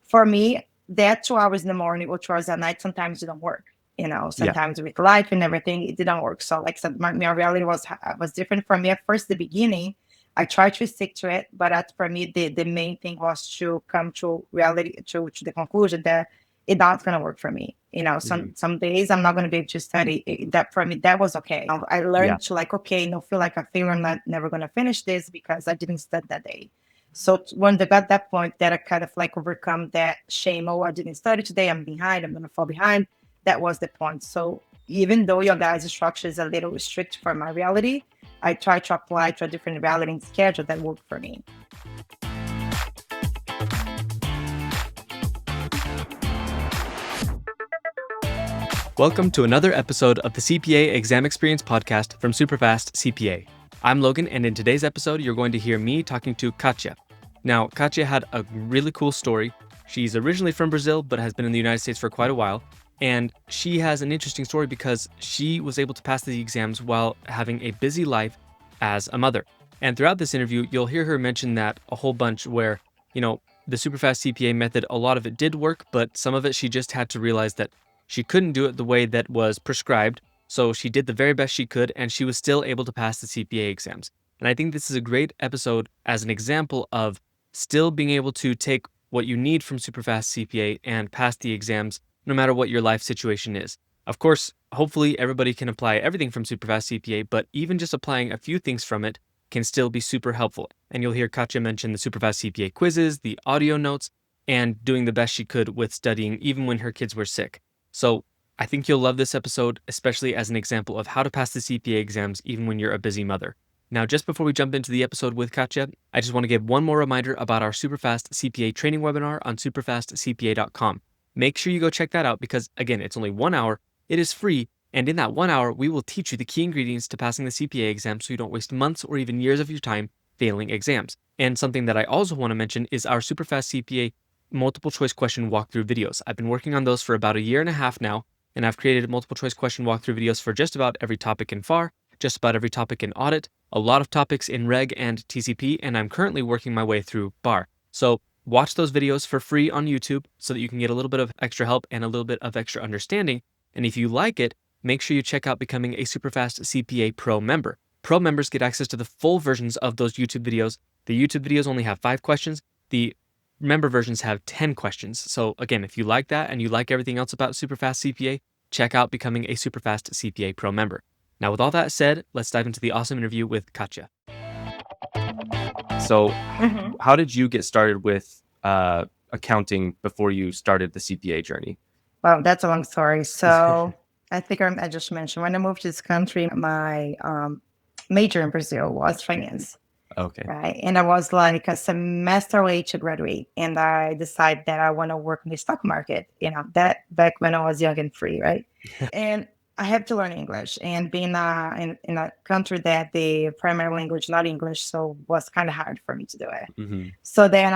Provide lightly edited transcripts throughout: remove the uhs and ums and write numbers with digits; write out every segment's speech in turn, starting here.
for me, that 2 hours in the morning or 2 hours at night sometimes didn't work. Yeah. Sometimes with life and everything, it didn't work. So, like I said, my reality was different for me at first. The beginning, I tried to stick to it, but for me, the main thing was to come to reality, to the conclusion that it's not gonna work for me. Hmm. Some days I'm not gonna be able to study. That for me, that was okay. I Yeah. learned to like, okay, feel like I feel I'm not never gonna finish this because I didn't study that day. So when they got that point, that I kind of like overcome that shame. Oh, I didn't study today. I'm behind. I'm gonna fall behind. That was the point. So even though your guys' structure is a little strict for my reality, I try to apply to a different reality and schedule that worked for me. Welcome to another episode of the CPA Exam Experience podcast from Superfast CPA. I'm Logan, and in today's episode, you're going to hear me talking to Katya. Now, Katya had a really cool story. She's originally from Brazil, but has been in the United States for quite a while. And she has an interesting story because she was able to pass the exams while having a busy life as a mother. And throughout this interview, you'll hear her mention that a whole bunch where, the Superfast CPA method, a lot of it did work, but some of it she just had to realize that she couldn't do it the way that was prescribed. So she did the very best she could, and she was still able to pass the CPA exams. And I think this is a great episode as an example of still being able to take what you need from Superfast CPA and pass the exams no matter what your life situation is. Of course, hopefully everybody can apply everything from Superfast CPA, but even just applying a few things from it can still be super helpful. And you'll hear Katya mention the Superfast CPA quizzes, the audio notes, and doing the best she could with studying even when her kids were sick. So I think you'll love this episode, especially as an example of how to pass the CPA exams even when you're a busy mother. Now, just before we jump into the episode with Katya, I just want to give one more reminder about our Superfast CPA training webinar on superfastcpa.com. Make sure you go check that out because, again, it's only 1 hour, it is free, and in that 1 hour, we will teach you the key ingredients to passing the CPA exam so you don't waste months or even years of your time failing exams. And something that I also want to mention is our Superfast CPA multiple choice question walkthrough videos. I've been working on those for about a year and a half now, and I've created multiple choice question walkthrough videos for just about every topic in FAR, just about every topic in audit, a lot of topics in Reg and TCP, and I'm currently working my way through BAR. So watch those videos for free on YouTube so that you can get a little bit of extra help and a little bit of extra understanding. And if you like it, make sure you check out becoming a Superfast CPA Pro member. Pro members get access to the full versions of those YouTube videos. The YouTube videos only have 5 questions. The member versions have 10 questions. So again, if you like that and you like everything else about Superfast CPA, check out becoming a Superfast CPA Pro member. Now, with all that said, let's dive into the awesome interview with Katya. So, Mhm. how did you get started with accounting before you started the CPA journey? Well, that's a long story. So I think I just mentioned when I moved to this country, my major in Brazil was finance. Okay. Right. And I was like a semester away to graduate. And I decided that I want to work in the stock market, that back when I was young and free. Right. And I had to learn English and being in a country that the primary language, not English, so was kind of hard for me to do it. Hmm. So then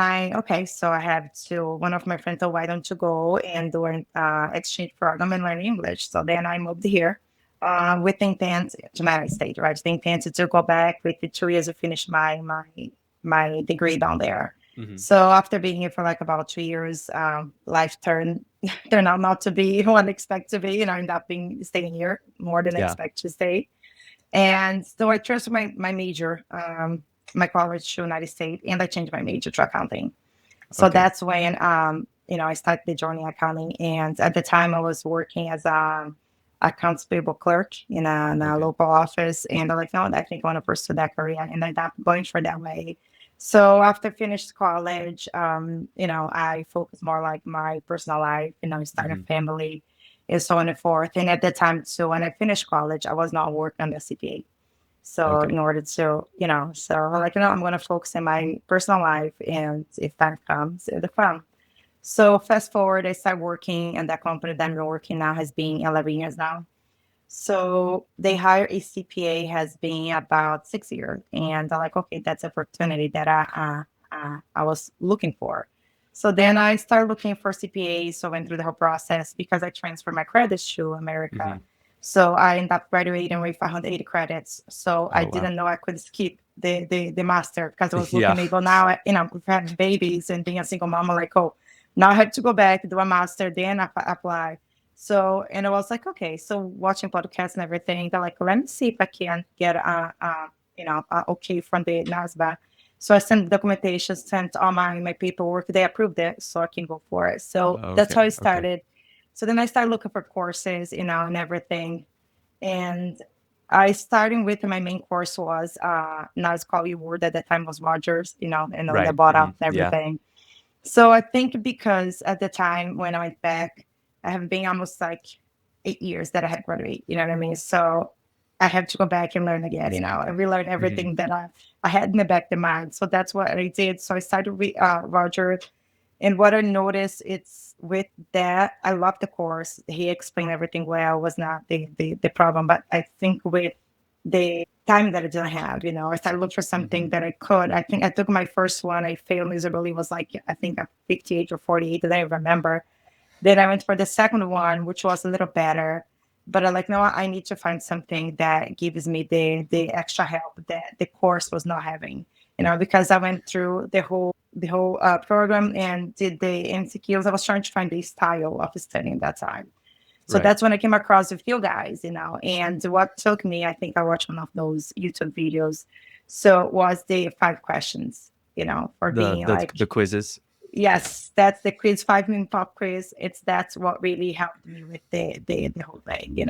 so I had to, one of my friends said, why don't you go and do an exchange program and learn English? So then I moved here with the intent to United States, right? The intent to go back with the 2 years to finish my degree down there. Hmm. So after being here for like about 2 years, life turned out not to be what I expect to be, I ended up staying here more than I Yeah. expect to stay. And so I transferred my major, my college to United States, and I changed my major to accounting. So Okay. that's when I started the journey in accounting. And at the time, I was working as a accounts payable clerk in a Okay. local office, and I'm like, no, I think I want to pursue that career, and I ended up going for that way. So after finished college, I focused more like my personal life, starting a Hmm. family, and so on and forth. And at the time, so when I finished college, I was not working on the CPA. So Okay. in order to, so I'm like, I'm going to focus on my personal life, and if time comes, it'll come. So fast forward, I started working, and that company that I'm working now has been 11 years now. So they hire a CPA has been about 6 years, and I'm like, okay, that's an opportunity that I was looking for. So then I started looking for CPAs. So I went through the whole process because I transferred my credits to America. Hmm. So I ended up graduating with 580 credits. So I Oh, wow. didn't know I could skip the master because I was Yeah. looking able now, we've had babies and being a single mom, I'm like, oh, Now I had to go back, do a master, then apply. So, and I was like, okay, so watching podcasts and everything, they're like, let me see if I can get okay from the NASBA. So I sent documentation, sent all my paperwork. They approved it, so I can go for it. So that's Okay. how it Okay. started. So then I started looking for courses, and everything. And I starting with my main course was now it's called Word, at that time was Rogers, and then they Right. bought out and Yeah. everything. So I think because at the time when I went back, I have been almost like 8 years that I had graduated, you know what I mean? So I have to go back and learn again, and relearn Hmm. everything that I had in the back of the mind. So that's what I did. So I started with Roger. And what I noticed, it's with that, I love the course. He explained everything well, was not the problem. But I think with the time that I didn't have, I started looking for Hmm. something that I could. I think I took my first one, I failed miserably, was like, I think a 58 or 48 that I remember. Then I went for the second one, which was a little better. But I like, no, I need to find something that gives me the extra help that the course was not having. Because I went through the whole program and did the MCQs. I was trying to find the style of studying that time. So Right. that's when I came across with you guys. And what took me, I think I watched one of those YouTube videos. So it was the 5 questions, for The being the like, the quizzes. yes, that's the quiz, 5 minute pop quiz. That's what really helped me with the whole thing.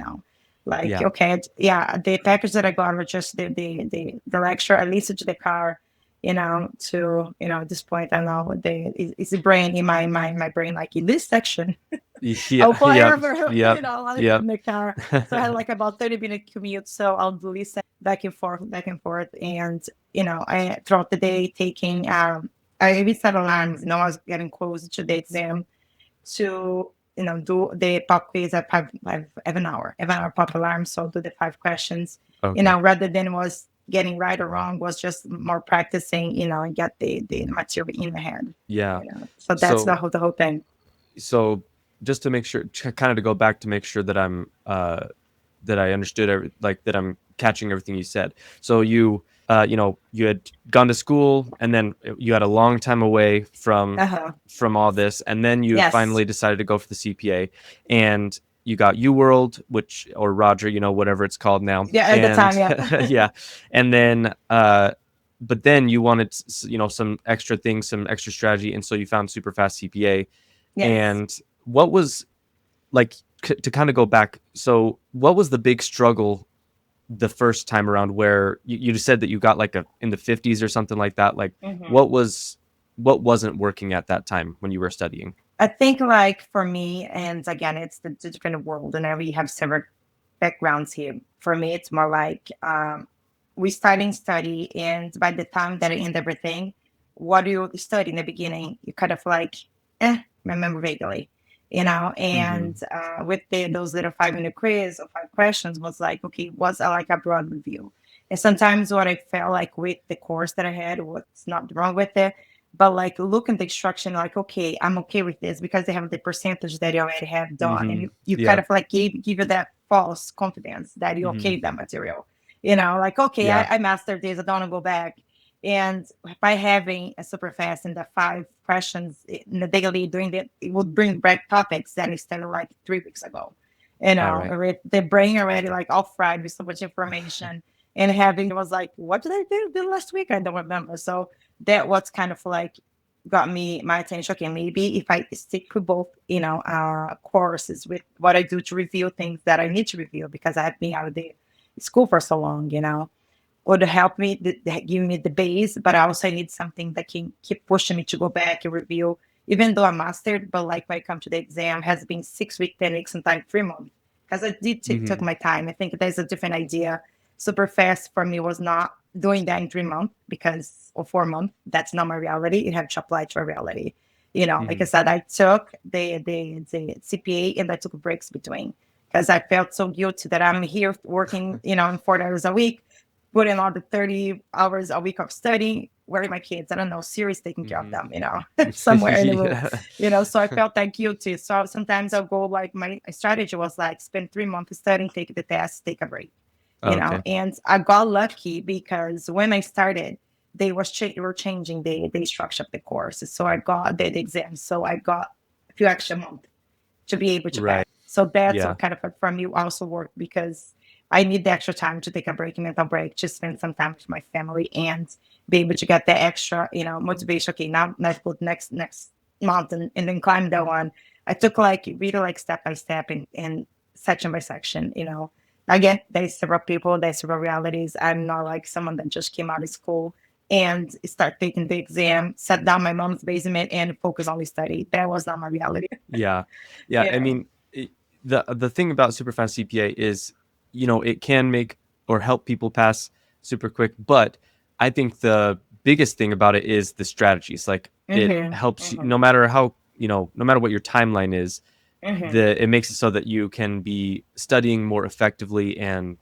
Like, Yeah. okay, yeah, the package that I got was just the lecture. I listened to the car, to at this point I know it's the brain in my brain, like in this section. I'll Yeah. Yep. forever, Yep. like Yep. in the car. So I had like about 30-minute commute. So I'll listen back and forth. And, I throughout the day taking, I even set alarms, I was getting close to the exam to, do the pop quiz at have an hour pop alarm. So I'll do the 5 questions, Okay. rather than was getting right or wrong, was just more practicing, and get the material in the head, Yeah. So that's the So whole thing. so just to make sure, kind of to go back to make sure that I'm that I understood like that I'm catching everything you said. So you had gone to school and then you had a long time away Uh-huh. from all this, and then you Yes. finally decided to go for the CPA, and you got UWorld, which, or Roger, whatever it's called now. Yeah, at the And time, yeah. yeah, and then but then you wanted some extra things, some extra strategy, and so you found Superfast CPA. Yes. And what was, like, to kind of go back, so what was the big struggle the first time around, where you just said that you got like a in the 50s or something like that, like Mhm. what wasn't working at that time when you were studying? I think, like, for me, and again, it's the different world, and we have several backgrounds here. For me, it's more like we starting study, and by the time that I end everything, what do you study in the beginning? You kind of like, remember vaguely, Hmm. And with those little 5 minute quiz or 5 questions was like, okay, was like a broad review. And sometimes what I felt like with the course that I had, what's not wrong with it, but like look at the instruction, like, okay, I'm okay with this because they have the percentage that you already have done. And Hmm. you kind Yeah. of like give you that false confidence that you're okay Hmm. with that material. Like, okay, Yeah. I mastered this, I don't want to go back. And by having a super fast and the 5 questions in the daily doing that, it would bring back topics that I started like 3 weeks ago. All right. With the brain already like all fried with so much information. And having it was like, what did I do last week? I don't remember. So that was kind of like got me my attention. Okay, maybe if I stick with both, courses with what I do to review things that I need to review because I've been out of the school for so long, would help me, give me the base, but I also need something that can keep pushing me to go back and review, even though I mastered. But like when I come to the exam, has been 6 weeks, 10 weeks, sometimes 3 months, because I did took Hmm. my time. I think there's a different idea. Super fast for me was not doing that in 3 months because or 4 months. That's not my reality. You have to apply to a reality. Like I Hmm. said, I took the CPA and I took breaks between because I felt so guilty that I'm here working, in 4 hours a week, put in all the 30 hours a week of studying. Where are my kids? I don't know, Siri's taking care of Hmm. them, somewhere in the room, Yeah. so I felt that guilty. So sometimes I'll go like my strategy was like spend 3 months studying, take the test, take a break, Okay. and I got lucky because when I started, were changing the structure of the course. So I got the exam. So I got a few extra months to be able to pass. Right. So that's Yeah. what kind of for me also worked because I need the extra time to take a break, mental break, to spend some time with my family and be able to get the extra, motivation. Okay, now let's go next mountain and then climb that one. I took like really like step by step and section by section. Again, there's several people, there's several realities. I'm not like someone that just came out of school and start taking the exam, sat down my mom's basement and focus on the study. That was not my reality. Yeah. Yeah. I Yeah. mean, the thing about Superfast CPA is, it can make or help people pass super quick, but I think the biggest thing about it is the strategies. Like it Mm-hmm. helps you, Mm-hmm. no matter how, no matter what your timeline is, Mm-hmm. it makes it so that you can be studying more effectively and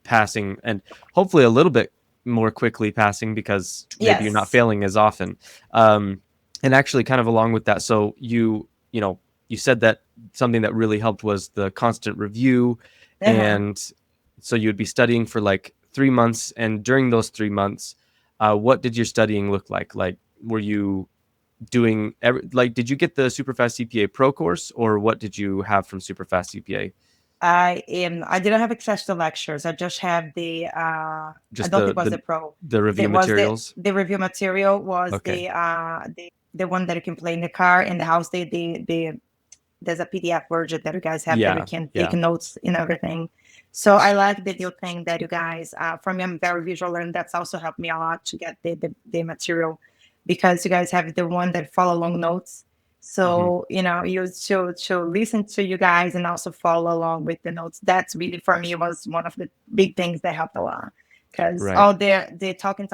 passing, and hopefully a little bit more quickly passing because maybe you're not Yes. failing as often. Um, and actually, kind of along with that, so you said that something that really helped was the constant review, Uh-huh. and so you'd be studying for like 3 months, and during those 3 months, what did your studying look like? Like, were you doing like, did you get the Superfast CPA Pro course, or what did you have from Superfast CPA? I didn't have access to lectures. I just have I Just don't think it was the pro. the review It was materials. the review material was Okay. the one that you can play in the car, in the house. There's a PDF version that you guys have that you Yeah. can take Yeah. notes and everything. So I like the new thing that you guys, for me, I'm very visual and that's also helped me a lot to get the material because you guys have the one that follow along notes. Hmm. So, you should listen to you guys and also follow along with the notes. That's really, for me, was one of the big things that helped a lot. Because Right. all they're talking,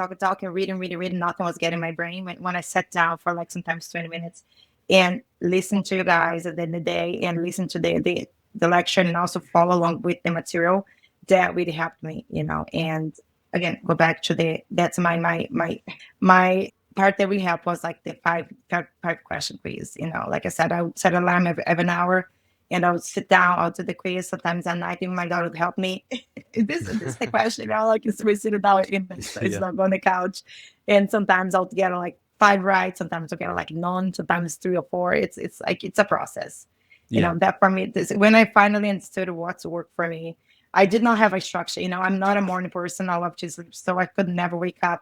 reading, nothing was getting my brain. When I sat down for like sometimes 20 minutes and listen to you guys at the end of the day and listen to the lecture and also follow along with the material, that really helped me. And again, go back to that's my part that really helped was like the five question quiz. Like I said, I would set an alarm every hour and I would sit down, I'll do the quiz. Sometimes at night, even my daughter would help me. This is the question. Like it's sitting down in it's Yeah. not on the couch. And sometimes I'll get like five right, sometimes I'll get like none, sometimes three or four. It's like it's a process. Yeah. That for me, when I finally understood what's work for me, I did not have a structure. I'm not a morning person. I love to sleep. So I could never wake up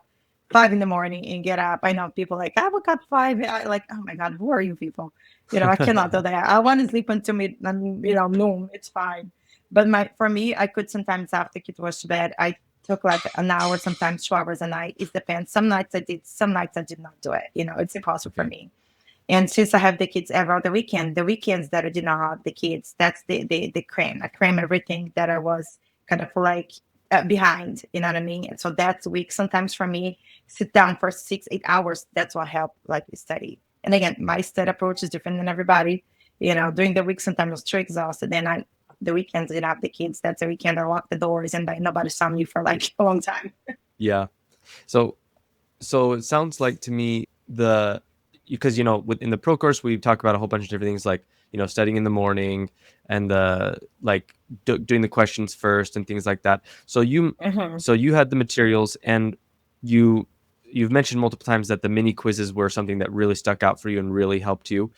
5 in the morning and get up. I know people like, I woke up five. I like, oh my God, who are you people? I cannot do that. I want to sleep until noon. It's fine. But for me, I could sometimes after kids was to bed, I took like an hour, sometimes 2 hours a night. It depends. Some nights I did, some nights I did not do it. It's impossible for Okay. me. And since I have the kids every other weekend, the weekends that I did not have the kids, that's the cream. I cram everything that I was kind of like behind, you know what I mean? And so that's a week. Sometimes for me, sit down for 6, 8 hours. That's what helped like study. And again, my study approach is different than everybody. During the week, sometimes I was too exhausted. Then the weekends, I have the kids. That's the weekend I lock the doors and like, nobody saw me for like a long time. Yeah. So it sounds like to me because within the pro course we talk about a whole bunch of different things like studying in the morning and the like doing the questions first and things like that. So Mm-hmm. you had the materials, and you've mentioned multiple times that the mini quizzes were something that really stuck out for you and really helped you.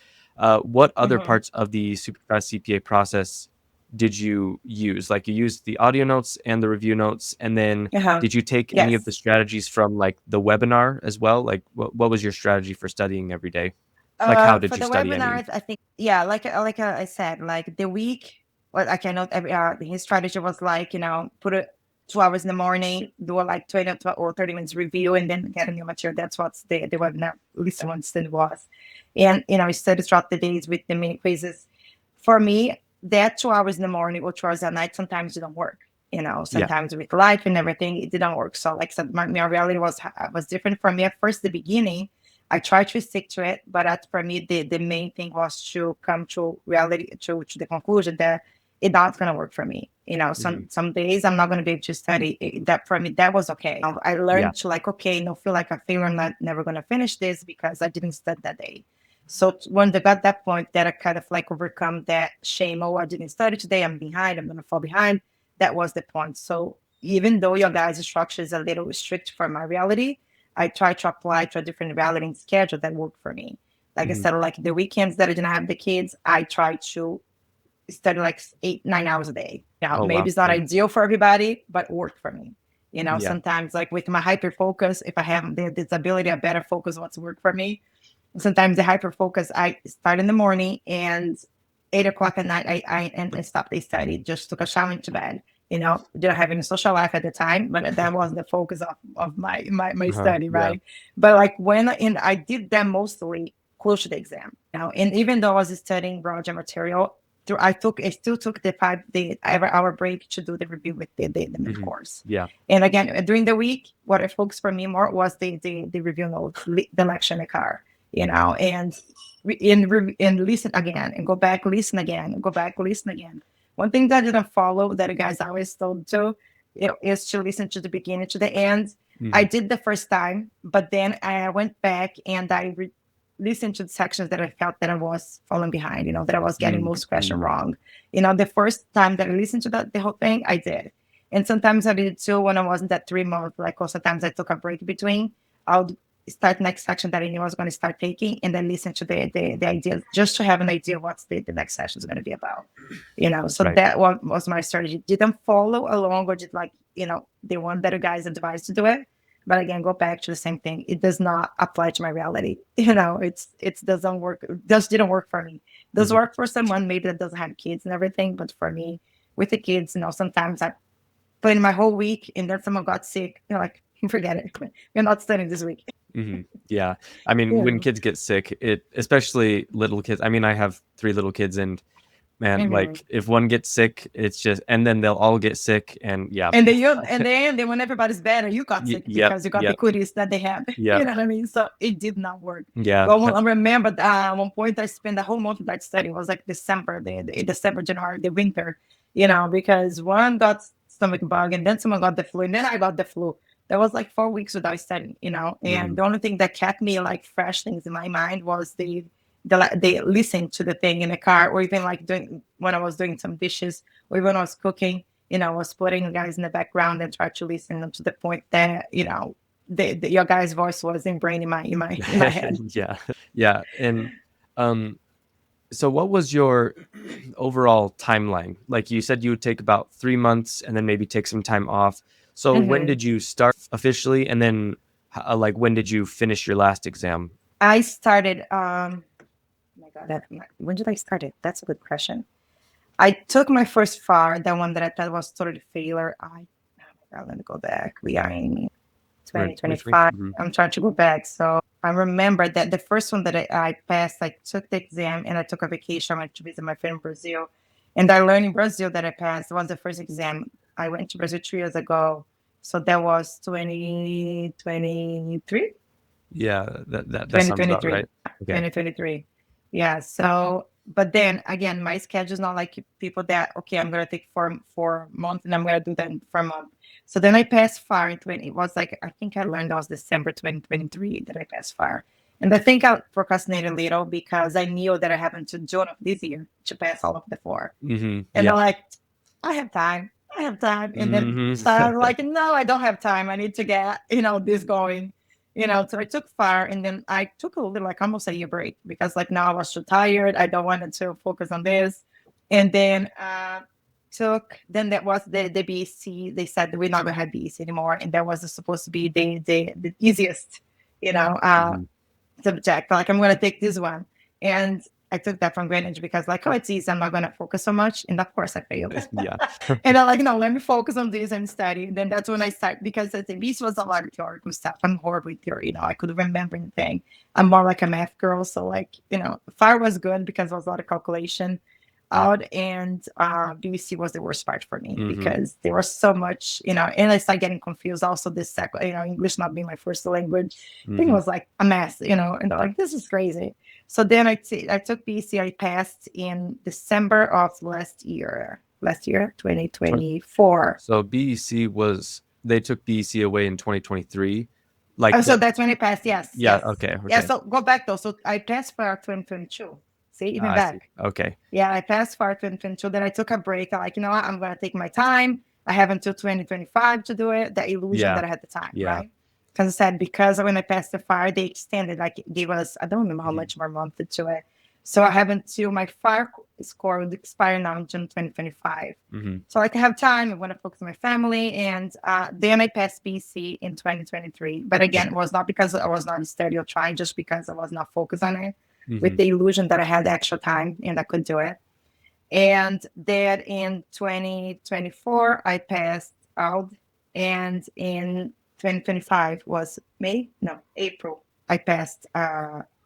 What other Mm-hmm. parts of the Superfast CPA process did you use? Like, you used the audio notes and the review notes, and then Uh-huh. did you take any of the Yes. strategies from like the webinar as well? Like, what was your strategy for studying every day? Like, how did For you the study? I mean, webinars, I think, yeah, like I said, like the week, well, like I know his strategy was like, put it 2 hours in the morning, do a like 20 or 30 minutes review, and then get a new material. That's what's the webinar, at least one study was. And, study throughout the days with the mini quizzes. For me, that 2 hours in the morning or 2 hours at night sometimes didn't work. yeah, Sometimes with life and everything, it didn't work. So, like I said, my reality was different for me at first, the beginning. I tried to stick to it, but that's for me the main thing was to come to reality, to the conclusion that it's not gonna work for me. mhm, Some days I'm not gonna be able to study. That for me, that was okay. I yeah, learned to like, okay, no, feel like a failure. I'm not never gonna finish this because I didn't study that day. So when they got that point, that I kind of like overcome that shame. Oh, I didn't study today. I'm behind. I'm gonna fall behind. That was the point. So even though your guys' structure is a little strict for my reality, I tried to apply to a different validating schedule that worked for me. Like I Mhm. said, like the weekends that I didn't have the kids, I tried to study like 8, 9 hours a day. Oh, wow. Maybe it's not Yeah. ideal for everybody, but it worked for me. Yeah. Sometimes like with my hyper focus, if I have the disability, I better focus what's worked for me. Sometimes the hyper focus, I start in the morning and 8 o'clock at night, I stopped the study, just took a shower into bed. Didn't have any social life at the time, but that was the focus of my Uh-huh. study, Yeah. right? But like and I did that mostly close to the exam, and even though I was studying Roger material, I still took the every hour break to do the review with the main Mhm. course. Yeah. And again, during the week, what I focused for me more was the review notes, the lecture in the car, and listen again and go back, listen again, and go back, listen again. One thing that I didn't follow that you guys always told to is to listen to the beginning to the end. I Mhm. did the first time, but then I went back and I listened to the sections that I felt that I was falling behind, that I was getting Mm. most question Mm. wrong. The first time that I listened to the whole thing, I did. And sometimes I did it too when I wasn't at 3 months. Like, or sometimes I took a break between. I'll start next section that I knew I was going to start taking and then listen to the ideas just to have an idea what's the next session is going to be about. So Right. that was my strategy. Didn't follow along or just like, the one that you guys advised to do it. But again, go back to the same thing. It does not apply to my reality. It doesn't work. It just didn't work for me. It does Mhm. work for someone maybe that doesn't have kids and everything. But for me, with the kids, sometimes I planned my whole week and then someone got sick. Like, forget it. We're not studying this week. Mhm. Yeah. I mean, when Yeah. kids get sick, especially little kids. I mean, I have 3 little kids, and man, Mhm. like, if one gets sick, it's just, and then they'll all get sick, and yeah. And then when everybody's better, you got sick Yep. because you got the Yep. cooties that they have. You Yep. know what I mean? So it did not work. Yeah. Well, I remember at one point I spent the whole month of that study. It was like December, the December, January, the winter, because one got stomach bug and then someone got the flu and then I got the flu. There was like 4 weeks without studying, and Mhm. the only thing that kept me like fresh things in my mind was the listening to the thing in the car, or even like doing when I was doing some dishes, or even when I was cooking, I was putting you guys in the background and try to listen to the point that your guys' voice was ingrained in my head. Yeah. Yeah. And um so what was your overall timeline? Like, you said you would take about 3 months and then maybe take some time off. So when Mhm. did you start officially, and then like, when did you finish your last exam? I started. Oh my God, when did I start it? That's a good question. I took my first FAR, the one that I thought was totally failure. Oh my God, let me go back. We are in We're in 2020? 2025. Mhm. I'm trying to go back. So I remember that the first one that I passed, I took the exam and I took a vacation. I went to visit my friend in Brazil. And I learned in Brazil that I passed. It was the first exam. I went to Brazil 3 years ago. So that was 2023. Yeah, that sounds about 2023. right. Okay. 2023. Yeah. So, but then again, my schedule is not like people that, okay, I'm going to take four months and I'm going to do that for a month. So then I passed FAR in 20. It was like, I think I learned that was December 2023 that I passed FAR. And I think I procrastinated a little because I knew that I happened to June of this year to pass all of the four. And Yeah. I'm like, I have time. I have time. And then Mhm. so I'm like, no, I don't have time. I need to get, this going. So I took FAR and then I took a little, like almost a year break because like now I was too tired. I don't wanted to focus on this. And then then that was the BEC. They said we're not gonna have BEC anymore. And that was supposed to be the easiest, Mhm. subject. Like I'm gonna take this one. And I took that from Greenwich because like, oh, it's easy. I'm not gonna focus so much. And of course I failed. Yeah. And I'm like, no, let me focus on this and study. And then that's when I start because I think this was a lot of theoretical stuff. I'm horrible with theory, I couldn't remember anything. I'm more like a math girl. So like, FAR was good because there was a lot of calculation out and BBC was the worst part for me Mhm. because there was so much, and I started getting confused. Also, this English not being my first language, thing Mhm. was like a mess, and I'm like, this is crazy. So then I took BC. I passed in December of last year, Twen 2024. So BEC was, they took BEC away in 2023? Like Oh, so that. that's when I passed. Yes, Yeah, yes. okay, Yeah, okay. so go back though. So I passed for 2022. See, even I see. back. Okay. Yeah, I passed for 2022. Then I took a break. I'm like, you know what? I'm going to take my time. I have until 2025 to do it. The illusion Yeah. that I had the time, Yeah. right? because I said, because when I passed the fire, they extended, like gave us, I don't remember how Mhm. much more month to it. So I have until my fire score would expire now in June 2025. Mhm. So like I have time, I want to focus on my family. And then I passed BC in 2023. But again, it was not because I was not studying or trying, just because I was not focused on it, with Mhm. the illusion that I had extra time and I could do it. And then in 2024, I passed out. And in 2025 was May? No, April. I passed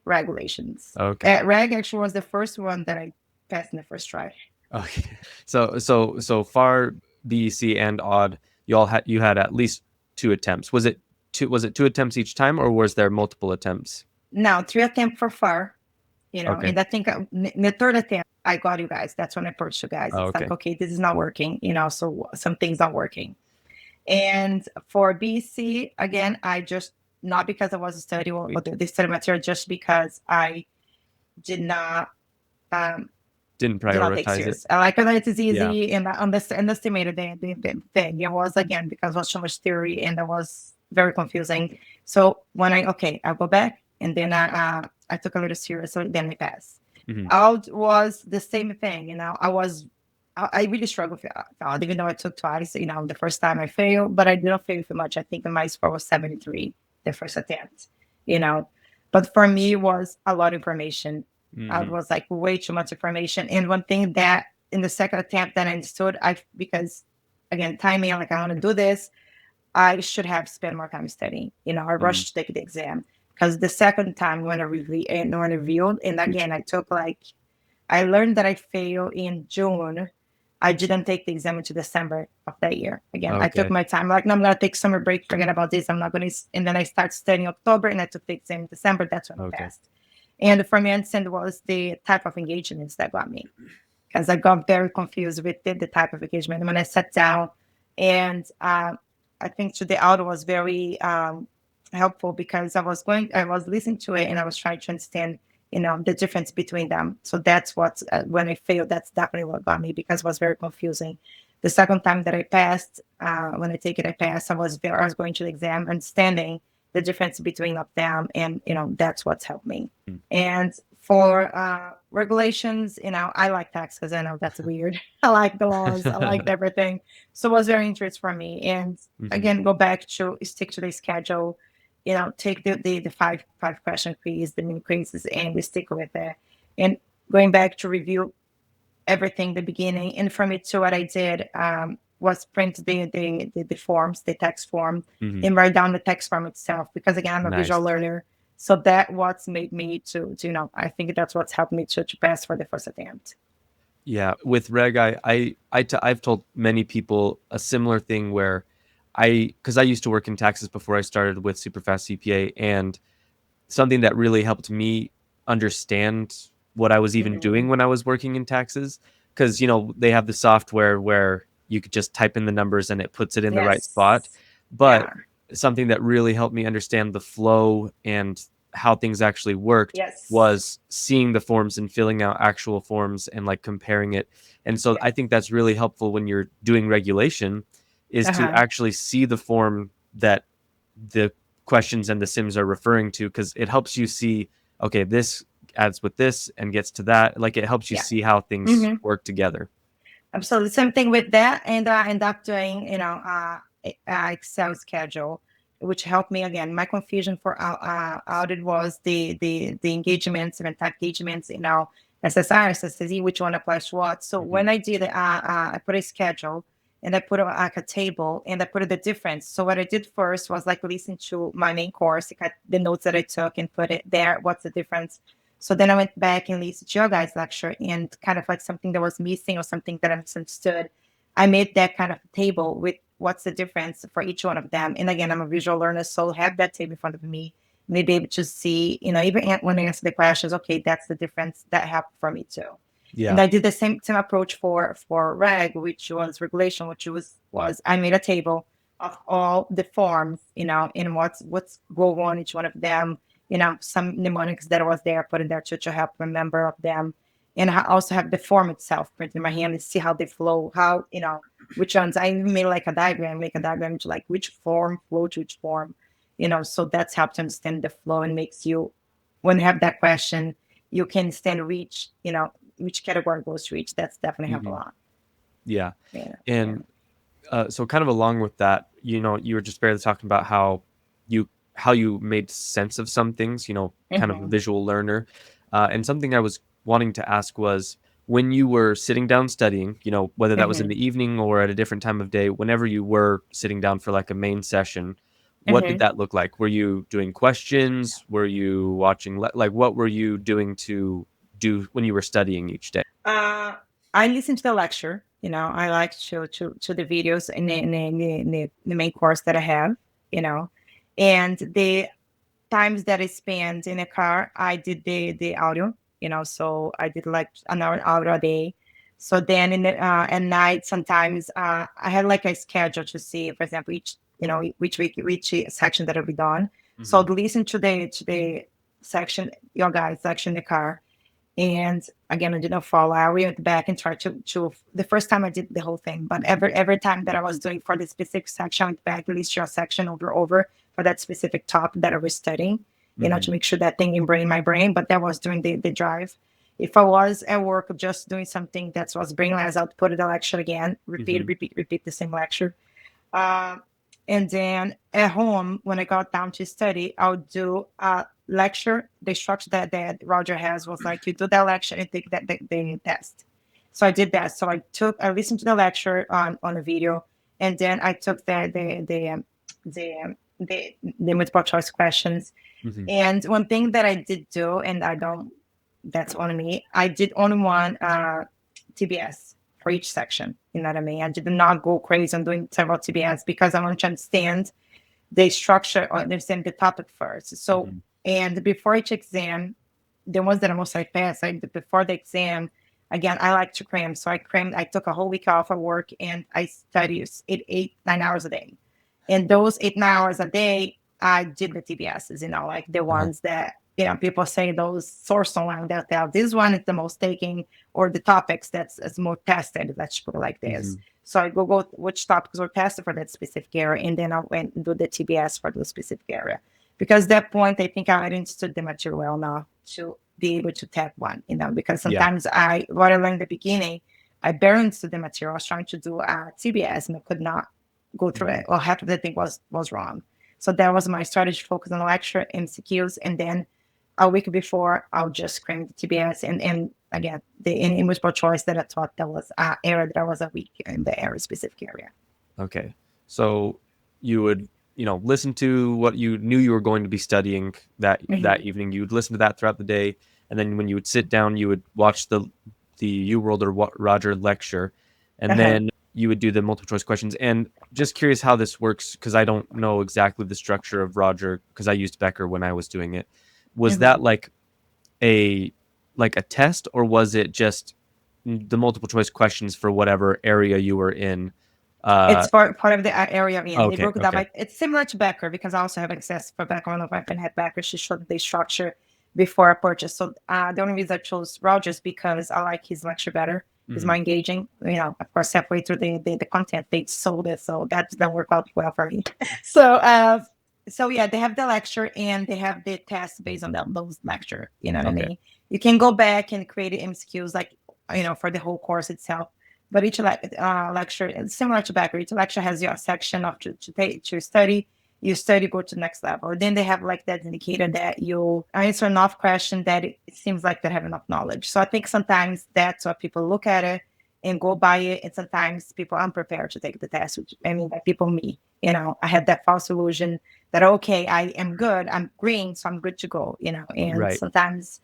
regulations. Okay. Reg actually was the first one that I passed in the first try. Okay. So far, BEC and odd, you had at least two attempts. Was it two attempts each time, or was there multiple attempts? Now, three attempt for far, Okay. and I think the third attempt, I got you guys. That's when I approached you guys. Oh, It's like, okay. okay, this is not working, so some things not working. And for BC, again, I just, not because I was studying or the study material, just because I did not um, Didn't did not take prioritize it. serious. I like that it is Yeah. easy and I underestimated the thing. It was, again, because it was so much theory and that was very confusing. So when I go back and then I took a little serious, so then I passed. Mhm. Out was the same thing, I really struggled with out, even though I took twice, the first time I failed, but I didn't fail too much. I think my score was 73 the first attempt, you know. But for me, it was a lot of information. It Mhm. was like way too much information. And one thing that in the second attempt that I understood, because again, timing, like I want to do this, I should have spent more time studying. I Mhm. rushed to take the exam because the second time when I reviewed, and again, I learned that I failed in June. I didn't take the exam until December of that year. Again, I took Okay. my time. Like, no, I'm gonna take summer break. Forget about this. I'm not gonna. And then I start studying October, and I took the exam in December. That's when I Okay. passed. And for me, I understand was the type of engagements that got me, because I got very confused with the type of engagement. And when I sat down, and I think to the audio was very helpful, because I was listening to it and I was trying to understand, the difference between them. So that's what, when I failed, that's definitely what got me, because it was very confusing. The second time that I passed, when I take it, I passed. I was going to the exam, understanding the difference between of them, and that's what's helped me. Mm. And for regulations, I like taxes. I know that's weird. I like the laws. I like everything. So it was very interesting for me. And Mhm. again, go back to stick to the schedule. Take the five question quiz, the new quizzes, and we stick with it. And going back to review everything the beginning. And from it, so what I did was print the forms, the text form, Mhm. and write down the text form itself. Because again, I'm a visual Nice. learner, so that what's made me to I think that's what's helped me to pass for the first attempt. Yeah, with reg, I've told many people a similar thing where because I used to work in taxes before I started with Superfast CPA, and something that really helped me understand what I was even Mhm. doing when I was working in taxes, because they have the software where you could just type in the numbers and it puts it in the right spot. Yes. But Yeah. something that really helped me understand the flow and how things actually worked Yes. was seeing the forms and filling out actual forms and like comparing it. And so Yeah. I think that's really helpful when you're doing regulation, is to Uh-huh. actually see the form that the questions and the sims are referring to, because it helps you see, okay, this adds with this and gets to that. Like, it helps you Yeah. see how things Hmm. work together. Absolutely. Same thing with that. And I end up doing, Excel schedule, which helped me again. My confusion for audit was the engagements and type engagements, SSR, SSZ, which one applies to what. So Mhm. when I did it, I put a schedule and I put like a table and I put the difference. So what I did first was like listen to my main course, like the notes that I took and put it there. What's the difference? So then I went back and listened to your guys' lecture, and kind of like something that was missing or something that I misunderstood, I made that kind of table with what's the difference for each one of them. And again, I'm a visual learner, so have that table in front of me, maybe able to see, even when I answer the questions, okay, that's the difference that happened for me too. And Yeah. I did the same approach for reg, which was regulation, which was I made a table of all the forms, and what's go on each one of them, some mnemonics that was there, put in there to help remember of them. And I also have the form itself printed in my hand and see how they flow, how, which ones I even made like a diagram, make a diagram to like which form flow to which form. So that's helped to understand the flow and makes you, when you have that question, you can stand which category goes to each. That's definitely helped a Hmm. lot. Yeah. Yeah. Yeah. And so kind of along with that, you were just barely talking about you how you made sense of some things, kind of a Hmm. visual learner. And something I was wanting to ask was when you were sitting down studying, whether that was in Hmm. the evening or at a different time of day, whenever you were sitting down for like a main session, what did Hmm. that look like? Were you doing questions? Were you watching like what were you doing to do when you were studying each day? Uh, I listen to the lecture. I like to the videos in the main course that I have. You know, and the times that I spent in a car, I did the audio. So I did like an hour audio a day. So then at night, sometimes I had like a schedule to see, for example, which week, which section that will be done. So Hmm. I'd listen to the section, your guys section in the car, and again, I didn't follow. I went back and tried to the first time I did the whole thing, but every time that I was doing for the specific section, I went back, list your section over for that specific topic that I was studying, Hmm. to make sure that thing in my brain. But that was during the drive. If I was at work just doing something that was brainless, I'd put the lecture again, Hmm. repeat the same lecture. Uh, and then at home, when I got down to study, I would do a lecture. The structure that Roger has was like, you do that lecture and take the test. So I did that. So I listened to the lecture on a video, and then I took the multiple choice questions. Hmm. And one thing that I did do, and I don't, that's on me, I did only one TBS for each section. You know what I mean? I did not go crazy on doing several TBS because I want to understand the structure or understand the topic first. So, Hmm. and before each exam, the ones that I most like pass, before the exam, again, I like to cram. So I crammed, I took a whole week off of work and I studied 8, 9 hours a day. And those 8, 9 hours a day, I did the TBSs, like the Uh-huh. ones that, people say those source online that tell this one is the most taking or the topics that's is more tested, let's put it like this. Hmm. So I go which topics were tested for that specific area, and then I went and do the TBS for the specific area. Because at that point, I think I understood the material well enough to be able to tap one, because Yeah. sometimes what I learned in the beginning, I barely understood the material. I was trying to do a TBS and I could not go through Hmm. it, or half of the thing was wrong. So that was my strategy: focus on the lecture, MCQs, and then a week before I'll just cram the TBS and again the in multiple choice that I taught, that was area that I was a week in the area specific area. Okay. So you would, listen to what you knew you were going to be studying that Hmm. evening. You would listen to that throughout the day, and then when you would sit down, you would watch the UWorld or Roger lecture, and Uh-huh. then you would do the multiple choice questions. And just curious how this works because I don't know exactly the structure of Roger because I used Becker when I was doing it. Was that Hmm. a like a test, or was it just the multiple choice questions for whatever area you were in? It's part of the area I'm in. They Okay, broke it down okay. by, it's similar to Becker because I also have access for Becker. I don't know if I can have Becker. She showed the structure before I purchased. So the only reason I chose Rogers because I like his lecture better. He's Mhm. more engaging. Of course, halfway through the content, they sold it. So that didn't work out well for me. So yeah, they have the lecture and they have the test based on those lecture. You know what I Okay. mean? You can go back and create MCQs like, for the whole course itself, but each lecture is similar to Becker. Each lecture has your section of to take to study. You study, go to the next level. Then they have like that indicator that you answer enough question that it seems like they have enough knowledge. So I think sometimes that's what people look at it and go by it. And sometimes people are unprepared to take the test, which I mean by people me. I had that false illusion that okay, I am good, I'm green, so I'm good to go, and Right. sometimes,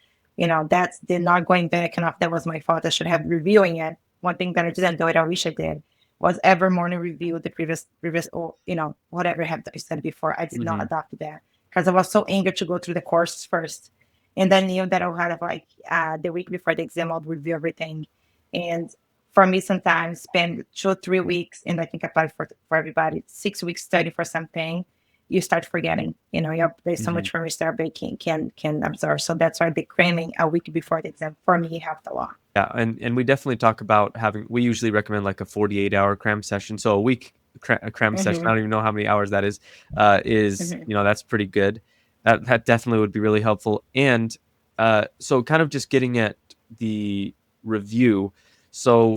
that's they're not going back enough. That was my fault. I should have reviewing it. One thing that I didn't do it, I wish I did, was every morning review the previous, or whatever I have said before. I did not Mhm. adopt that because I was so eager to go through the course first, and then knew that I had like the week before the exam, I'll review everything, and for me, sometimes spend 2 3 weeks, and I think I applied for everybody 6 weeks study for something. You start forgetting. There's so Mhm. much from you start baking can absorb. So that's why the cramming a week before the exam for me helped a lot. Yeah, and we definitely talk about we usually recommend like a 48-hour cram session. So a week a cram session. I Mm-hmm. don't even know how many hours that is, Mm-hmm. that's pretty good. That definitely would be really helpful. And so kind of just getting at the review. So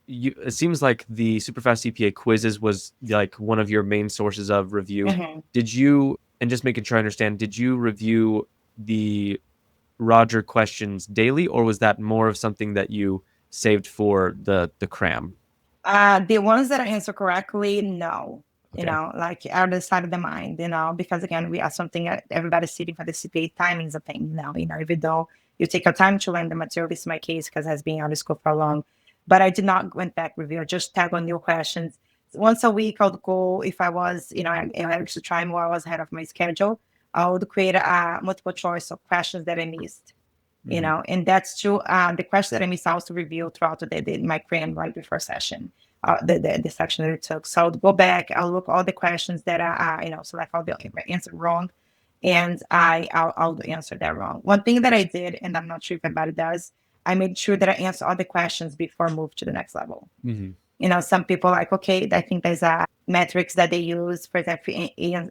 it seems like the Superfast CPA quizzes was like one of your main sources of review. Mm-hmm. Did you, and just making sure I understand, did you review the Roger questions daily, or was that more of something that you saved for the cram? The ones that I answer correctly, no. Okay. Like out of the side of the mind, because again, we are something that everybody's sitting for the CPA. Timing is a thing now, even though you take your time to learn the material. This is my case because has been out of school for long. But I did not went back review, just tag on new questions. Once a week, I would go if I was, I had to try more, I was ahead of my schedule. I would create a multiple choice of questions that I missed. Hmm. And that's true. The question that I missed, I also reviewed throughout my cram right before session, the section that it took. So I'll go back, I'll look all the questions that select all the answer wrong, and I'll answer that wrong. One thing that I did, and I'm not sure if everybody does, I made sure that I answer all the questions before I move to the next level. Hmm. Some people like, okay, I think there's a metrics that they use, for example,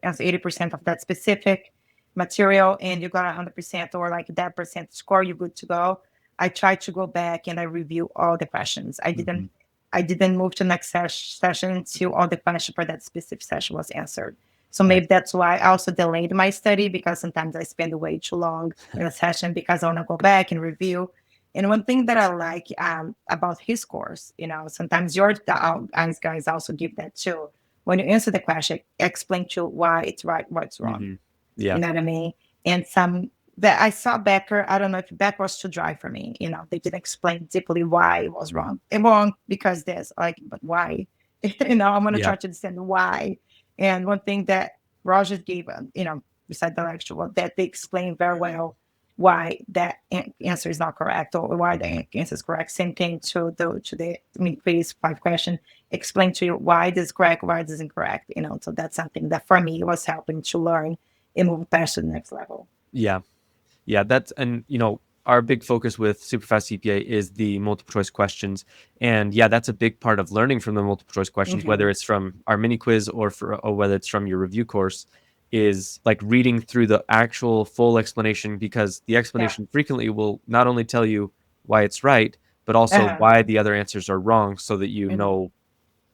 answer 80% of that specific material and you got 100% or like that percent score, you're good to go. I try to go back and I review all the questions. Hmm. I didn't move to the next session until all the questions for that specific session was answered. So I maybe that's why I also delayed my study, because sometimes I spend way too long in a session because I want to go back and review. And one thing that I like about his course, sometimes your guys also give that too. When you answer the question, explain to why it's right, what's wrong. Hmm. You Yeah. know what I mean? And some that I saw Becker, I don't know if Becker was too dry for me. They didn't explain deeply why it was wrong. And wrong because this, like, but why? I'm gonna Yeah. try to understand why. And one thing that Roger gave, beside the lecture, was that they explained very well why that answer is not correct or why the answer is correct. Same thing previous 5 question. Explain to you why this is correct, why this is incorrect. So that's something that for me was helping to learn and move past to the next level. Yeah. Yeah. That's, and our big focus with Superfast CPA is the multiple choice questions. And yeah, that's a big part of learning from the multiple choice questions, Mm-hmm. whether it's from our mini quiz or whether it's from your review course, is like reading through the actual full explanation, because the Yeah. explanation frequently will not only tell you why it's right, but also Uh-huh. why the other answers are wrong, so that Mm-hmm.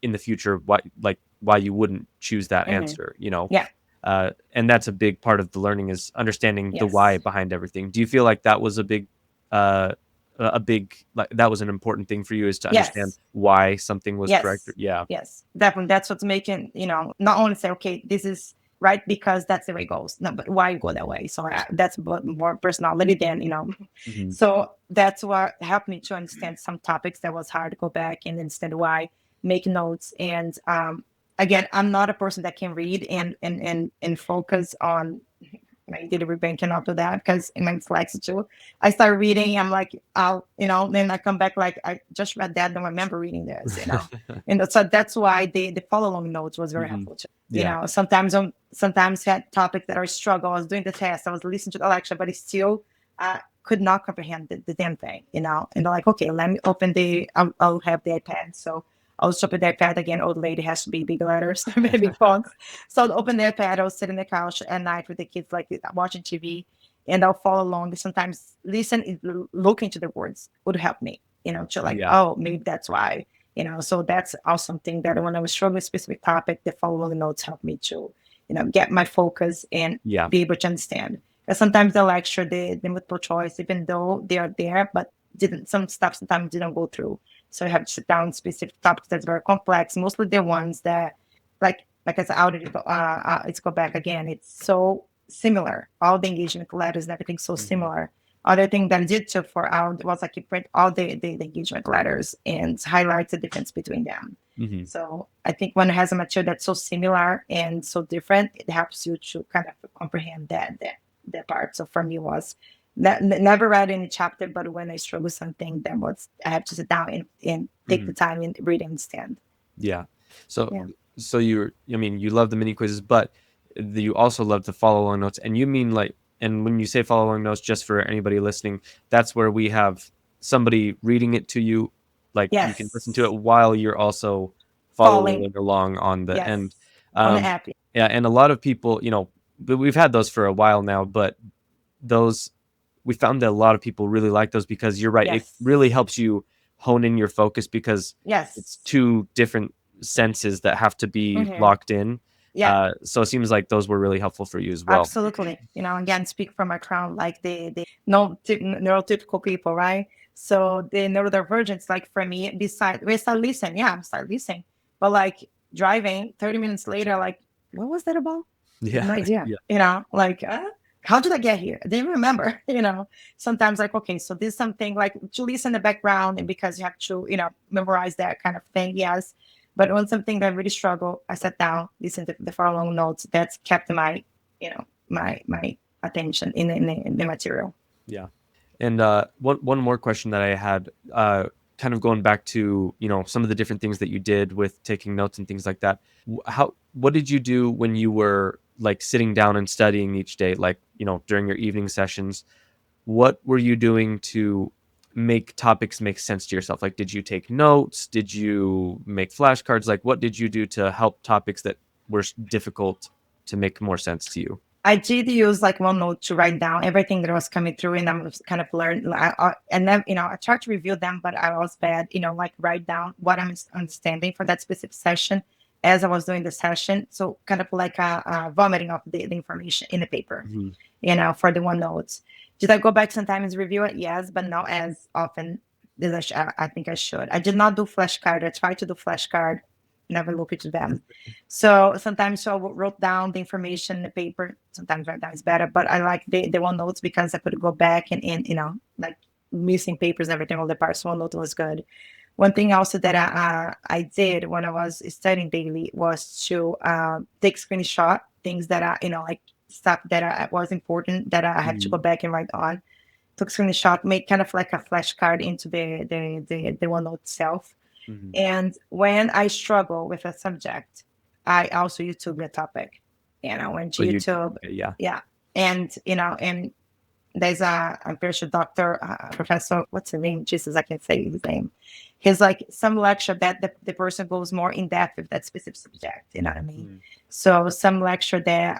in the future why you wouldn't choose that Mm-hmm. answer. Yeah. And that's a big part of the learning, is understanding the why Yes. behind everything. Do you feel like that was uh, like that was an important thing for you, is to understand Yes. why something was correct? Yes. Yeah. Yes. Definitely. That's what's making, not only say, okay, this is right because that's the way it goes. No, but why go that way? So that's more personality than. Hmm. So that's what helped me to understand some topics that was hard to go back and understand why, make notes. And again, I'm not a person that can read and focus on my delivery bank cannot do that because it makes flex too. I start reading, I'm like, then I come back like I just read that, don't remember reading this. And so that's why the follow along notes was very Hmm. helpful too. Yeah. Sometimes had topics that are struggle. I was doing the test, I was listening to the lecture, but it still could not comprehend the damn thing. And they're like, okay, let me open I'll have the iPad. So I was open the iPad again. Old lady has to be big letters, maybe fonts. So I'll open the iPad, I'll sit in the couch at night with the kids, like watching TV, and I'll follow along. Sometimes listen, look into the words would help me, to like, Yeah. oh, maybe that's why, So that's also something that when I was struggling with a specific topic, the following notes helped me to, get my focus and Yeah. be able to understand. Because sometimes the lecture, the multiple choice, even though they are there, but some stuff sometimes didn't go through. So you have to sit down specific topics that's very complex. Mostly the ones that, like I said, let's go back again. It's so similar. All the engagement letters and everything so Hmm. similar. Other thing that I did too for out was like you print all the engagement letters and highlight the difference between them. Hmm. So I think when it has a material that's so similar and so different, it helps you to kind of comprehend that part. So for me was never read any chapter, but when I struggle with something, then I have to sit down and take Hmm. the time and read and understand. Yeah. So Yeah. you love the mini quizzes, but you also love the follow along notes. And you mean like, and when you say follow along notes, just for anybody listening, that's where we have somebody reading it to you, like you can listen to Yes. it while you're also Following. along on the Yes. end. On the app. Yeah, and a lot of people, we've had those for a while now, but those we found that a lot of people really like those because you're right, it Yes. really helps you hone in your focus because Yes. it's two different senses that have to be Mhm. locked in. Yeah. So it seems like those were really helpful for you as well. Absolutely. Again, speak from a crowd, like the no neurotypical people, right? So the neurodivergence, like for me, beside we start listening, yeah, I start listening, but like driving 30 minutes later, like what was that about? I have Yeah. no idea. Yeah. Like how did I get here? I didn't remember. Sometimes like okay, so this is something like to listen in the background, and because you have to memorize that kind of thing, yes. But when something that I really struggle, I sat down, listened to the follow notes. That's kept my attention in the material. Yeah. And one more question that I had, kind of going back to some of the different things that you did with taking notes and things like that. What did you do when you were like sitting down and studying each day, like during your evening sessions? What were you doing to make topics make sense to yourself? Like, did you take notes? Did you make flashcards? Like, what did you do to help topics that were difficult to make more sense to you? I did use like OneNote to write down everything that was coming through, and I was kind of learn. And then I tried to review them, but I was bad. Like write down what I'm understanding for that specific session as I was doing the session. So kind of like a vomiting of the information in the paper. Mhm. For the OneNotes. Did I go back sometimes review it? Yes, but not as often as I think I should. I did not do flashcard. I tried to do flashcard, never look into them. So sometimes I wrote down the information in the paper. Sometimes write down is better, but I like the OneNotes because I could go back and like missing papers and everything all the parts. OneNote was good. One thing also that I did when I was studying daily was to take screenshot things that like stuff that was important that I had to go Mhm. back and write on. Took screenshot, made kind of like a flashcard into the OneNote itself. Mhm. And when I struggle with a subject, I also YouTube the topic. Went to So you, YouTube, okay, yeah. yeah, and there's I'm pretty sure Doctor Professor, what's his name? Jesus, I can't say his name. He's like some lecture that the person goes more in depth with that specific subject. You know what I mean? Mhm. So some lecture there,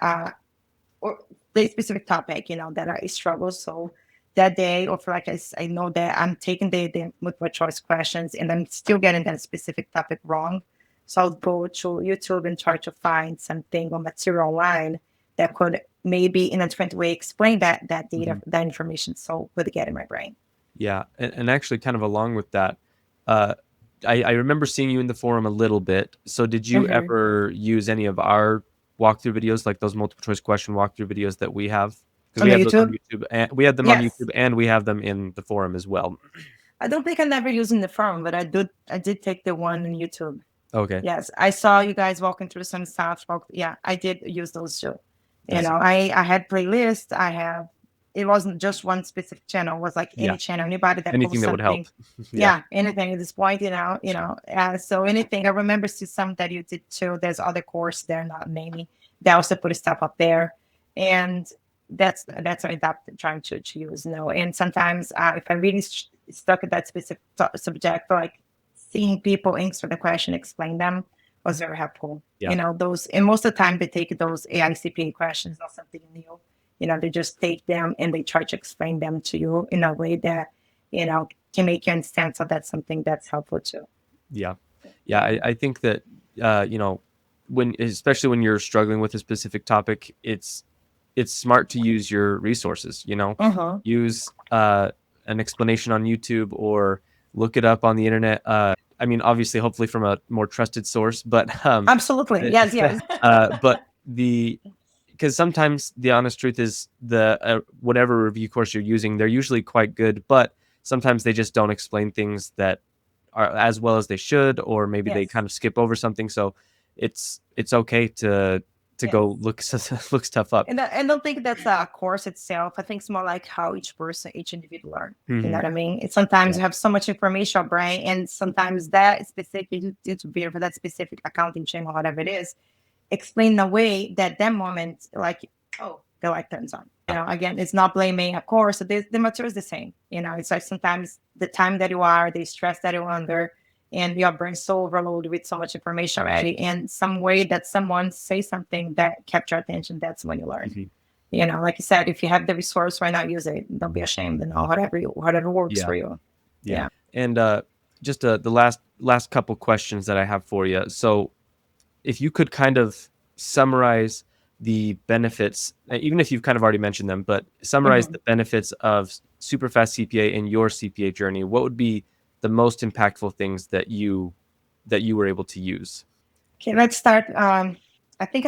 or the specific topic, that I struggle. So that day, or for like I know that I'm taking the multiple choice questions and I'm still getting that specific topic wrong. So I'll go to YouTube and try to find something or material online that could maybe in a different way explain that data, Mhm. that information, so would get in my brain. Yeah, and actually, kind of along with that, uh, I remember seeing you in the forum a little bit. So, did you Mhm. ever use any of our walkthrough videos, like those multiple choice question walkthrough videos that we have? Because On we the have those on YouTube? YouTube, and we have them on Yes. YouTube, and we have them in the forum as well. I don't think I never used in the phone, but I did take the one on YouTube. Okay, Yes, I saw you guys walking through some stuff. Yeah, I did use those too. that's I had playlists. I have. It wasn't just one specific channel. It was like yeah, any channel, anybody that anything posts that would help. something. Yeah, Yeah, anything at this point, So anything. I remember see some that you did too. There's other course there, not many. They also put stuff up there, and that's what I'm trying to use. And sometimes if I'm really stuck at that specific subject, like seeing people answer the question, explain them was very helpful. yeah, Those, and most of the time they take those AICPA questions, not something new. They just take them and they try to explain them to you in a way that, can make you understand. So that's something that's helpful too. yeah, yeah. I think that when especially when you're struggling with a specific topic, it's smart to use your resources. Uh-huh. Use an explanation on YouTube or look it up on the internet. I mean, obviously, hopefully from a more trusted source, but Absolutely. Yes, yes. but because sometimes the honest truth is whatever review course you're using, they're usually quite good, but sometimes they just don't explain things that are as well as they should, or maybe they Yes. kind of skip over something. So it's okay to Yes. go look look stuff up. And I don't think that's a course itself. I think it's more like how each person, each individual learn. You know Mhm. what I mean? It's sometimes Yeah. you have so much information on brain, and sometimes that specific YouTube for that specific accounting channel, whatever it is, explain in a way that moment, like, oh, the light turns on. Again, it's not blaming, of course. The material is the same. It's like sometimes the time that you are, the stress that you're under, and your brain's so overloaded with so much information already. And some way that someone says something that capture your attention, that's when you learn. Mhm. Like you said, if you have the resource, why not use it? Don't be ashamed. Whatever works Yeah. for you. Yeah. Yeah. And just the last couple questions that I have for you. So if you could kind of summarize the benefits, even if you've kind of already mentioned them, but summarize Mhm. the benefits of Superfast CPA in your CPA journey, what would be the most impactful things that you were able to use? Okay, let's start. I think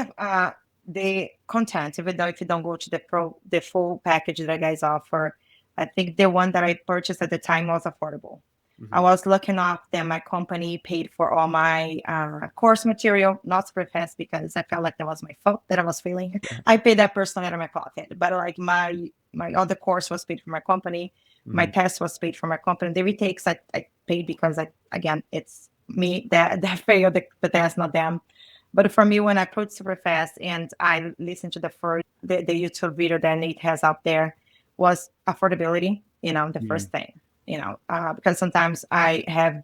the content, even though if you don't go to the full package that guys offer, I think the one that I purchased at the time was affordable. I Hmm. was lucky enough that my company paid for all my course material, not super fast because I felt like that was my fault that I was failing. I paid that personally out of my pocket, but like my other course was paid for my company. My Hmm. test was paid for my company. The retakes I paid because again it's me that failed the test, not them. But for me, when I put super fast and I listened to the YouTube video that Nate has out there, was affordability. The Hmm. first thing. Because sometimes I have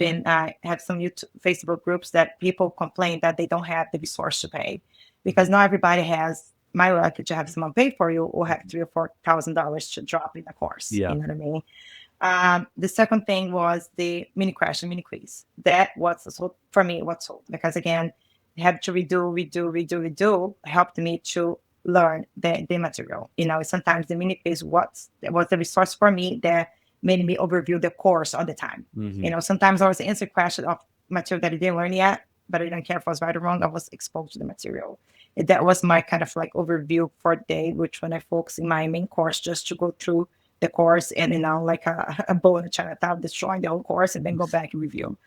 some YouTube, Facebook groups that people complain that they don't have the resource to pay, because not everybody has my luck to have someone pay for you or have $3,000 or $4,000 to drop in a course. Yeah. You know what I mean? The second thing was the mini question, mini quiz. That was so for me what's sold, because again, have to redo helped me to learn the material. Sometimes the mini quiz was the resource for me that made me overview the course all the time. Hmm. Sometimes I was answering questions of material that I didn't learn yet, but I didn't care if I was right or wrong. I was exposed to the material. That was my kind of like overview for the day, which when I focus in my main course, just to go through the course and like a bull in a Chinatown, destroying the whole course and then go back and review.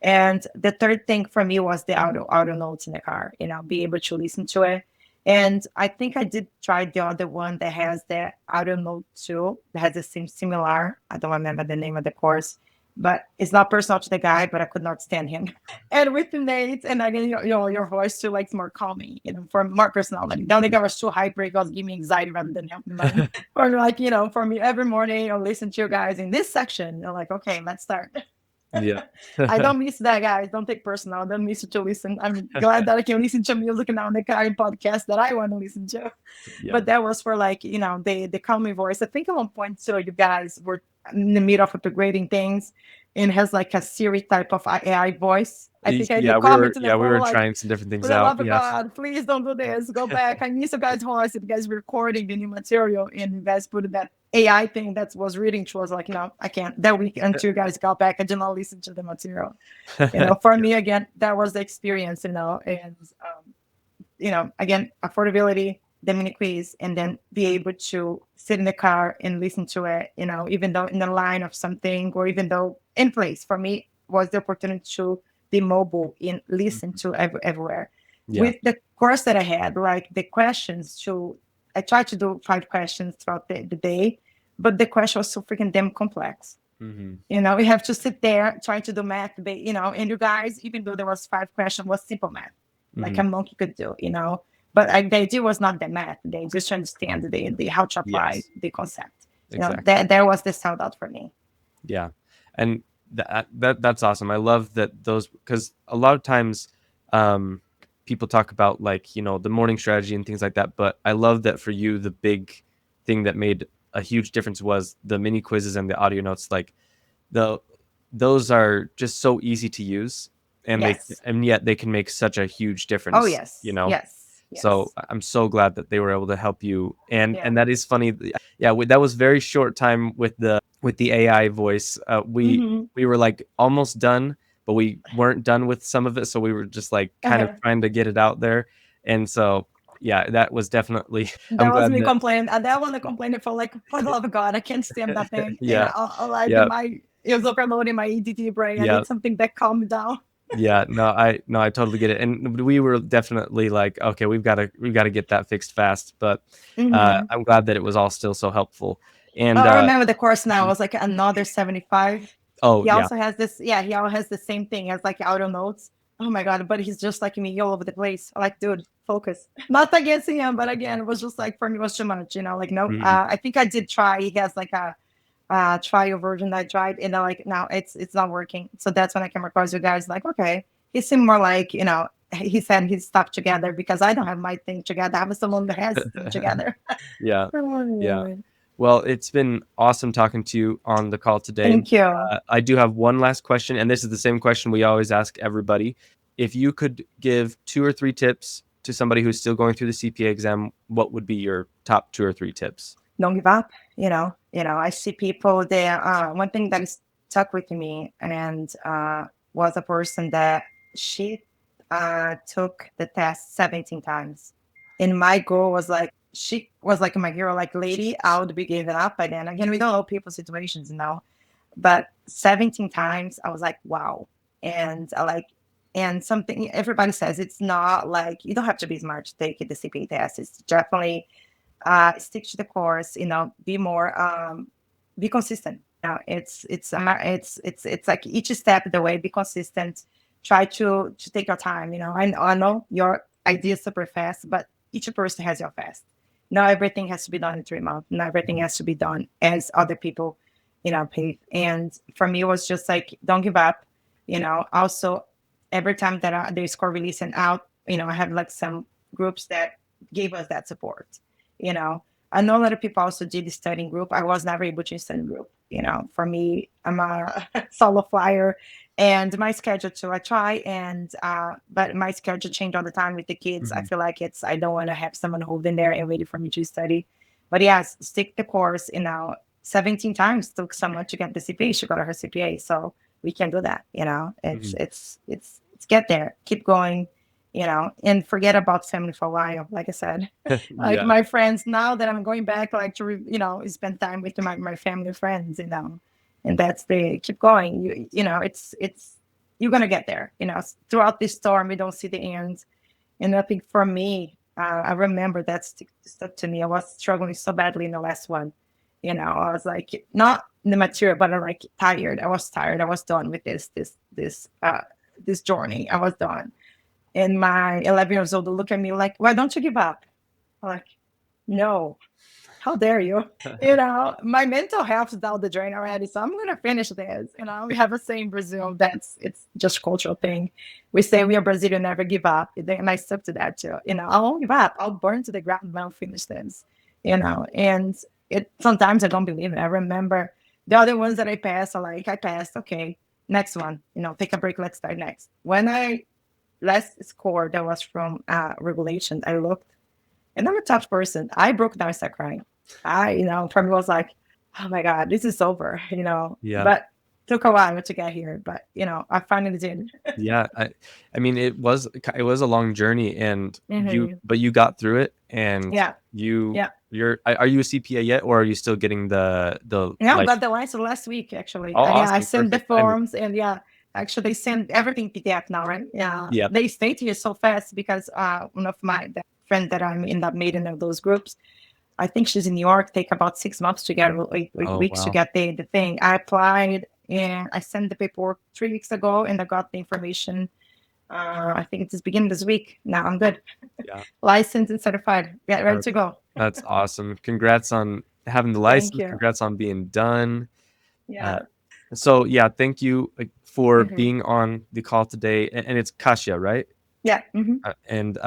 And the third thing for me was the audio notes in the car, be able to listen to it. And I think I did try the other one that has the audio note too, that has the same similar. I don't remember the name of the course, but it's not personal to the guy, but I could not stand him. And with the Nate, and again, your voice too, like more calming, for more personality. Don't think I was too hyper, it was giving me anxiety rather than helping me. Or like, for me, every morning I'll listen to you guys in this section. You're like, okay, let's start. Yeah. I don't miss that, guys. Don't take personal. I don't miss to listen. I'm glad that I can listen to music now on the car podcast that I want to listen to. Yeah. But that was for like, the calming voice. I think at one point, so you guys were in the middle of upgrading things and has like a Siri type of AI voice. I think I Yeah, did comment to the we were phone like, trying some different for things the out. love of Yeah. God, please don't do this. Go back. I miss you guys' voice. If you guys were recording the new material and you guys put that AI thing that was reading to us, like, no, I can't. That week until you guys got back, I did not listen to the material. For me, again, that was the experience, and again, affordability, the mini quiz, and then be able to sit in the car and listen to it, even though in the line of something, or even though in place. For me, was the opportunity to be mobile and listen to everywhere. Yeah. With the course that I had, like the questions I tried to do 5 questions throughout the day, but the question was so freaking damn complex. Hmm. We have to sit there trying to do math, and you guys, even though there was 5 questions, was simple math, like Hmm. a monkey could do. But the idea was not the math. They just understand the how to apply Yes, the concept. exactly. That was the sellout for me. Yeah. And that's awesome. I love that those, because a lot of times um people talk about, like, the morning strategy and things like that, but I love that for you the big thing that made a huge difference was the mini quizzes and the audio notes. Like, the those are just so easy to use, and Yes. yet they can make such a huge Oh, difference, yes. Yes. so Yes. I'm so glad that they were able to help you. And Yeah. that is funny. Yeah, that was very short time with the AI voice. Hmm. We were like almost done, but we weren't done with some of it, so we were just like kind of Uh-huh. trying to get it out there. And so yeah, that was definitely I'm That was glad me that complaining. And that one complaining for like, for the love of God, I can't stand that thing. yeah, Like yeah, it was overloading my EDT brain. I yeah. need something that calm me down. Yeah, no, I totally get it. And we were definitely like, okay, we've got to get that fixed fast. But Hmm. I'm glad that it was all still so helpful. Oh, And I remember the course now. It was like another 75. oh He yeah, also has this, yeah, he also has the same thing as like auto notes. Oh my God, but he's just like me all over the place. Like, dude, focus. Not against him, but again, it was just like for me, it was too much, like, nope. mhm, I think I did try. He has like trial version I tried, and they're like, no, it's not working. So that's when I came across you guys. Like, okay, he seemed more like, he said his stuff together because I don't have my thing together. I have someone that has thing together. Yeah. Yeah. Oh, Well, it's been awesome talking to you on the call today. thank you. I do have one last question, and this is the same question we always ask everybody. If you could give 2 or 3 tips to somebody who's still going through the CPA exam, what would be your top 2 or 3 tips? Don't give up. I see people there. One thing that stuck with me and was a person that she took the test 17 times. And my goal was like, she was like my hero, like, lady, I would be giving up by then. Again, we don't know people's situations, but 17 times, I was like, wow. And and something everybody says, it's not like you don't have to be smart to take the CPA test. It's definitely stick to the course, be consistent. It's like each step of the way, be consistent, try to take your time. I know your idea is super fast, but each person has your fast. Not everything has to be done in 3 months. Not everything has to be done as other people pay. And for me, it was just like, don't give up. Also, every time that the score releasing out, I have like some groups that gave us that support. you know I know a lot of people also did the studying group. I was never able to study group. For me, I'm a solo flyer, and my schedule too, I try, and but my schedule changed all the time with the kids. I Mhm. feel like I don't want to have someone holding there and waiting for me to study. But yes, stick the course. 17 times took someone to get the CPA. She got her CPA, so we can do that. It's Mhm. it's get there, keep going, and forget about family for a while. Like I said, like Yeah. my friends, now that I'm going back, like to spend time with my family friends, and that's the keep going. It's you're gonna get there. Throughout this storm, we don't see the end. And I think for me, I remember that stuck to me. I was struggling so badly in the last one. I was like, not in the material, but I'm like tired. I was tired. I was done with this journey. I was done. And my 11 years old look at me like, why don't you give up? I'm like, no, how dare you? My mental health is down the drain already, so I'm gonna finish this. We have a saying in Brazil it's just cultural thing. We say we are Brazilian, never give up, and I stuck to that too. I won't give up. I'll burn to the ground, but I'll finish this. And it sometimes I don't believe it. I remember the other ones that I passed. I passed. Okay, next one. Take a break. Let's start next. When I last score that was from regulation, I looked, and I'm a tough person. I broke down and started crying. For me was like, oh my God, this is over, Yeah. but took a while to get here, but I finally did. Yeah. I mean, it was a long journey, and Mhm. you got through it, and Yeah. you Yeah. are you a CPA yet, or are you still getting the Yeah. I like? got the license last week, actually. Oh, I awesome. sent the Perfect timing. forms, and yeah, actually they send everything PDF now, right? Yeah. Yep. They stayed here so fast because one of the friend that I'm in that meeting of those groups, I think she's in New York, take about 6 months to get, 8 Oh, weeks to wow. get the thing. I applied and I sent the paperwork 3 weeks ago, and I got the information. I think it's beginning this week. Now I'm good. Yeah. Licensed and certified. Yeah, ready to Perfect. go. That's awesome. Congrats on having the Thank license. you. Congrats on being done. Uh, Yeah. so yeah, thank you for Mhm. being on the call today. And it's Kasia, right? Yeah. And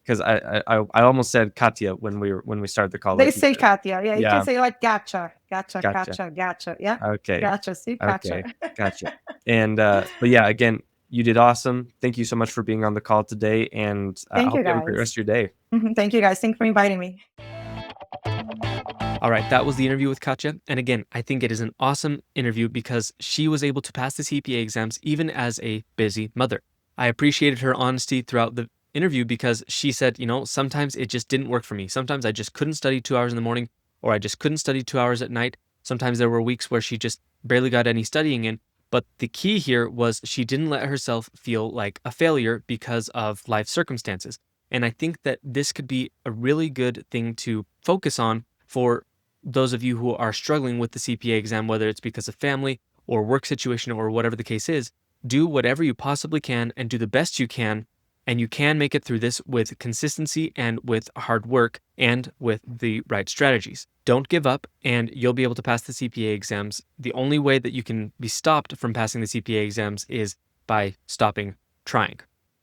because I almost said Katya when we started the call, They like you say said. Katya. Yeah, you can Yeah. say like gotcha, gotcha, Gotcha. gotcha, gotcha. Yeah. Okay. Gotcha. See, gotcha. Okay. Gotcha. And but yeah, again, you did awesome. Thank you so much for being on the call today, and I Thank hope you you have a great guys. rest of your day. Thank you guys. Thanks for inviting me. All right, that was the interview with Katya. And again, I think it is an awesome interview because she was able to pass the CPA exams even as a busy mother. I appreciated her honesty throughout the interview because she said, sometimes it just didn't work for me. Sometimes I just couldn't study 2 hours in the morning, or I just couldn't study 2 hours at night. Sometimes there were weeks where she just barely got any studying in. But the key here was she didn't let herself feel like a failure because of life circumstances. And I think that this could be a really good thing to focus on for those of you who are struggling with the CPA exam, whether it's because of family or work situation or whatever the case is. Do whatever you possibly can and do the best you can And you can make it through this with consistency and with hard work and with the right strategies. Don't give up, and you'll be able to pass the CPA exams. The only way that you can be stopped from passing the CPA exams is by stopping trying.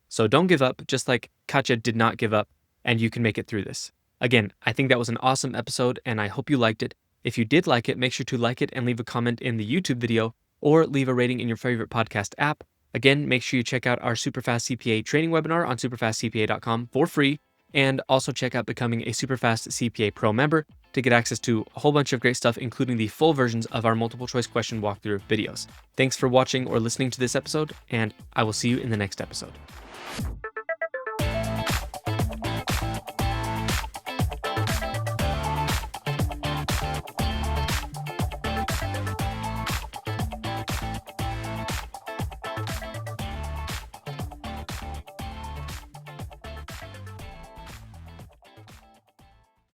So don't give up, just like Katja did not give up, and you can make it through this. Again, I think that was an awesome episode, and I hope you liked it. If you did like it, make sure to like it and leave a comment in the YouTube video, or leave a rating in your favorite podcast app. Again, make sure you check out our Superfast CPA training webinar on superfastcpa.com for free, and also check out becoming a Superfast CPA Pro member to get access to a whole bunch of great stuff, including the full versions of our multiple choice question walkthrough videos. Thanks for watching or listening to this episode, and I will see you in the next episode.